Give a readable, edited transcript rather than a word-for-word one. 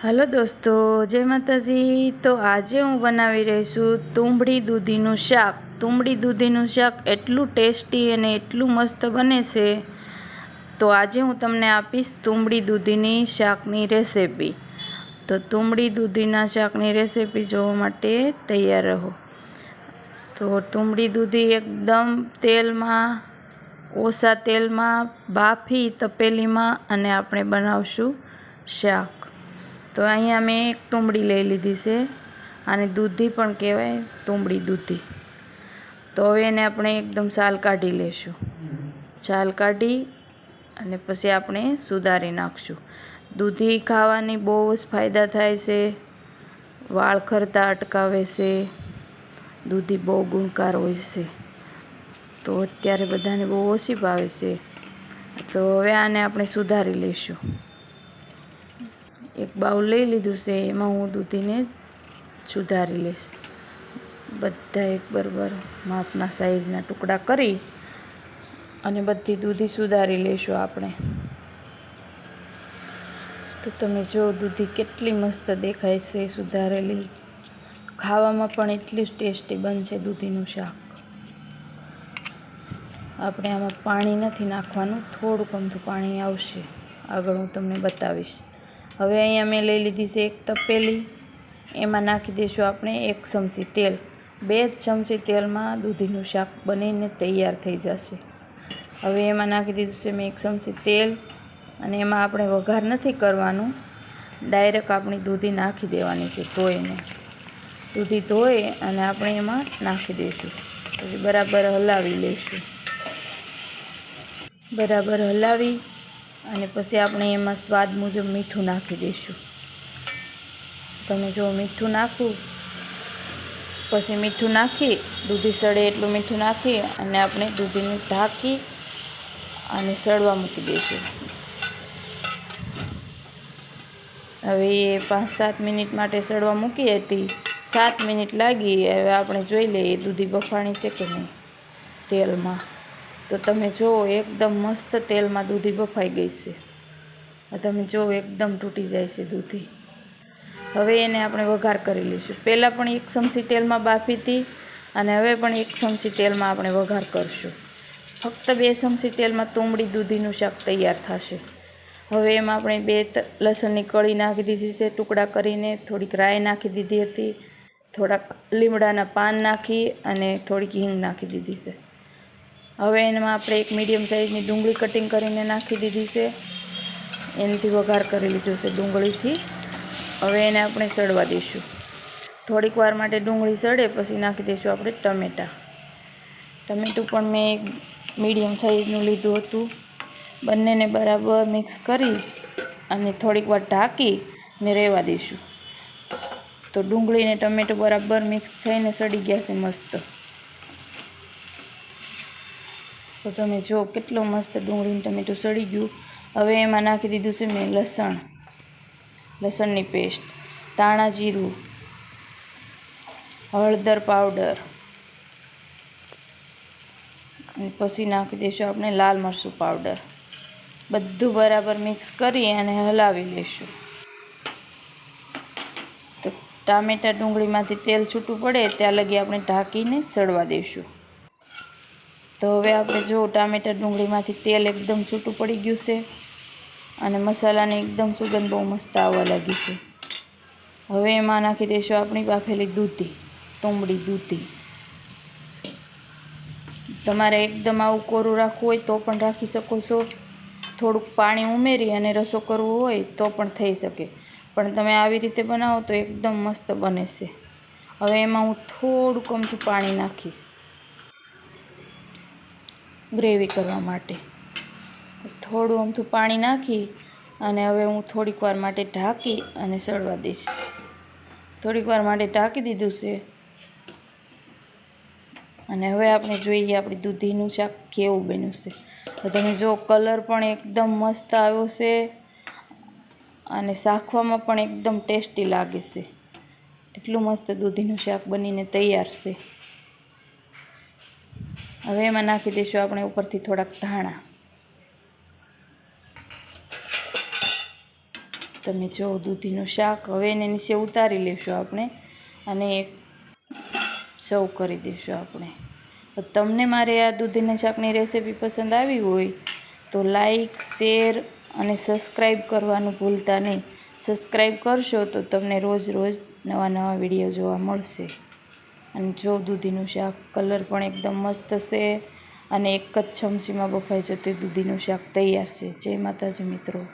Hello दोस्तों, जय माताजी। तो आज हूँ बनावी रही छूँ तुंबड़ी दूधीનું શાક। तुंबड़ी दूधीનું શાક એટલું ટેસ્ટી અને એટલું મસ્ત બને છે। તો આજે હું તમને આપીશ तुंबड़ी दूधीની શાકની રેસિપી। તો तुंबड़ी दूधीના શાકની રેસિપી જોવા માટે તૈયાર રહો। તો तुंबड़ी दूधी એકદમ તેલમાં, ઓછા તેલમાં બાફી તપેલીમાં અને આપણે બનાવશું શાક। તો અહીંયા મેં એક तुंबड़ी લઈ લીધી છે, આને દૂધી પણ કહેવાય, तुंबड़ी दूधी। તો હવે એને આપણે એકદમ છાલ કાઢી લેશું। છાલ કાઢી અને પછી આપણે સુધારી નાખશું। દૂધી ખાવાની બહુ જ ફાયદા થાય છે, વાળ ખરતા અટકાવે છે, દૂધી બહુ ગુણકાર હોય છે। તો અત્યારે બધાને બહુ ઓછી ભાવે છે। તો હવે આને આપણે સુધારી લઈશું। એક બાઉલ લઈ લીધું છે, એમાં હું દૂધીને સુધારી લઈશ। બધા એક બરાબર માપના સાઈઝના ટુકડા કરી અને બધી દૂધી સુધારી લઈશું આપણે। તો તમે જો દૂધી કેટલી મસ્ત દેખાય છે સુધારેલી, ખાવામાં પણ એટલી જ ટેસ્ટી બનશે દૂધીનું શાક। આપણે આમાં પાણી નથી નાખવાનું, થોડુંક અમથું પાણી આવશે, આગળ હું તમને બતાવીશ। હવે અહીંયા મેં લઈ લીધી છે એક તપેલી, એમાં નાખી દઈશું આપણે 1 ચમચી તેલ। 2 ચમચી તેલમાં દૂધીનું શાક બનીને તૈયાર થઈ જશે। હવે એમાં નાખી દીધું છે મેં 1 ચમચી તેલ અને એમાં આપણે વઘાર નથી કરવાનું, ડાયરેક્ટ આપણી દૂધી નાખી દેવાની છે ધોઈને। દૂધી ધોઈ અને આપણે એમાં નાખી દઈશું, પછી બરાબર હલાવી લઈશું। બરાબર હલાવી અને પછી આપણે એમાં સ્વાદ મુજબ મીઠું નાખી દઈશું। તમે જો મીઠું નાખું, પછી મીઠું નાખી, દૂધી સડે એટલું મીઠું નાખી અને આપણે દૂધીને ઢાંકી અને સડવા મૂકી દઈશું। હવે એ 5-7 મિનિટ માટે સડવા મૂકી હતી, 7 મિનિટ લાગી। હવે આપણે જોઈ લઈએ દૂધી બફાણી છે કે નહીં તેલમાં। તો તમે જુઓ એકદમ મસ્ત તેલમાં દૂધી બફાઈ ગઈ છે। તમે જુઓ એકદમ તૂટી જાય છે દૂધી। હવે એને આપણે વઘાર કરી લઈશું। પહેલાં પણ 1 ચમચી તેલમાં બાફી હતી અને હવે પણ 1 ચમચી તેલમાં આપણે વઘાર કરશું। ફક્ત 2 ચમચી તેલમાં तुंबड़ी दूधीનું શાક તૈયાર થશે। હવે એમાં આપણે 2 લસણની કળી નાખી દીધી છે ટુકડા કરીને, થોડીક રાઈ નાખી દીધી હતી, થોડાક લીમડાના પાન નાખી અને થોડીક હિંગ નાખી દીધી છે। હવે એમાં આપણે એક મીડિયમ સાઇઝની ડુંગળી કટિંગ કરીને નાખી દીધી છે, એનાથી વઘાર કરી લીધું છે ડુંગળીથી। હવે એને આપણે સડવા દઈશું। થોડીક વાર માટે ડુંગળી સડે પછી નાખી દઈશું આપણે ટમેટાં। ટમેટું પણ મેં એક મીડિયમ સાઇઝનું લીધું હતું। બંનેને બરાબર મિક્સ કરી અને થોડીક વાર ઢાંકી ને રહેવા દઈશું। તો ડુંગળી ને ટમેટું બરાબર મિક્સ થઈને સડી ગયા છે મસ્ત। તો તમે જો કેટલું મસ્ત ડુંગળી ને ટમેટું સડી ગયું। હવે એમાં નાખી દીધું છે મેં લસણની પેસ્ટ, ધાણા જીરું, હળદર પાવડર અને પછી નાખી દઈશું આપણે લાલ મરચું પાવડર। બધું બરાબર મિક્સ કરી અને હલાવી લઈશું। તો ટામેટાં ડુંગળીમાંથી તેલ છૂટું પડે ત્યાં લગી આપણે ઢાંકીને સડવા દઈશું। તો હવે આપણે જો ટામેટાં ડુંગળીમાંથી તેલ એકદમ છૂટું પડી ગયું છે અને મસાલાની એકદમ સુગંધ બહુ મસ્ત આવવા લાગી છે। હવે એમાં નાખી દઈશું આપણી બાફેલી દૂધી, तुंबड़ी दूधी। તમારે એકદમ આવું કોરું રાખવું હોય તો પણ રાખી શકો છો, થોડુંક પાણી ઉમેરી અને રસો કરવો હોય તો પણ થઈ શકે, પણ તમે આવી રીતે બનાવો તો એકદમ મસ્ત બને છે। હવે એમાં હું થોડુંક અમથું પાણી નાખીશ ગ્રેવી કરવા માટે। થોડું અમથું પાણી નાખી અને હવે હું થોડીક વાર માટે ઢાંકી અને સડવા દઈશ। થોડીક વાર માટે ઢાંકી દીધું છે અને હવે આપણે જોઈએ આપણી દૂધીનું શાક કેવું બન્યું છે। તો તમે જો કલર પણ એકદમ મસ્ત આવ્યો છે અને શાખવામાં પણ એકદમ ટેસ્ટી લાગે છે। એટલું મસ્ત દૂધીનું શાક બનીને તૈયાર છે। હવે એમાં નાખી દઈશું આપણે ઉપરથી થોડાક ધાણા। તમે જો દૂધીનું શાક હવે એને નીચે ઉતારી લેશું આપણે અને સર્વ કરી દઈશું આપણે. તમને મારે આ દૂધીના શાકની રેસીપી પસંદ આવી હોય તો લાઈક, શેર અને સબસ્ક્રાઈબ કરવાનું ભૂલતા નહીં. સબસ્ક્રાઈબ કરશો તો તમને રોજ રોજ નવા નવા વિડીયો જોવા મળશે. અને જો દૂધીનું શાક કલર પણ એકદમ મસ્ત છે અને એક જ ચમચીમાં બફાઈ જતી દૂધીનું શાક તૈયાર છે. જય માતાજી મિત્રો.